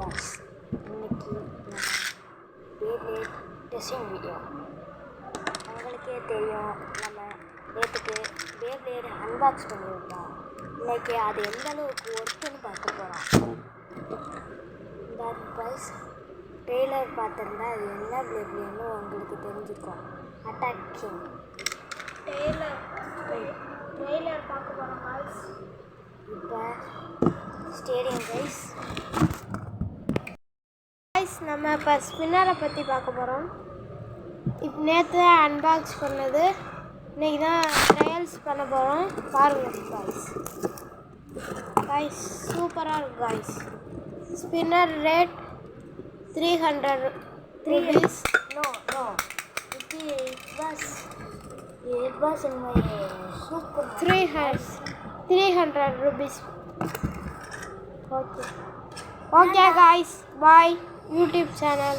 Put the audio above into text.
Boys, இன்னைக்கு beyblade testing video. உங்களுக்கே தெரியும், நம்ம நேற்றுக்கு பேப்ளேட் அன்பாக்ஸ் பண்ணியிருந்தோம். இன்னைக்கு அது எந்த அளவுக்கு ஒர்க்குன்னு பார்க்க போகிறோம். இந்த பாய்ஸ் ட்ரெய்லர் பார்த்துருந்தா அது என்ன பேப்ளேட்னு உங்களுக்கு தெரிஞ்சுக்கும். அட்டாக்கிங் ட்ரெய்லர் பார்க்க போகிறோம் பாய்ஸ். இப்போ ஸ்டேடியம் கைஸ் நம்ம இப்போ ஸ்பின்னரை பற்றி பார்க்க போகிறோம். இப்போ நேற்று அன்பாக்ஸ் பண்ணது, இன்றைக்கி தான் ட்ரையல்ஸ் பண்ண போகிறோம். பாருங்கள் காய்ஸ் சூப்பராக இருக்கும் guys. Spinner rate 300 rupees. No, it was in my super 300 rupees. Okay guys, bye. YouTube channel.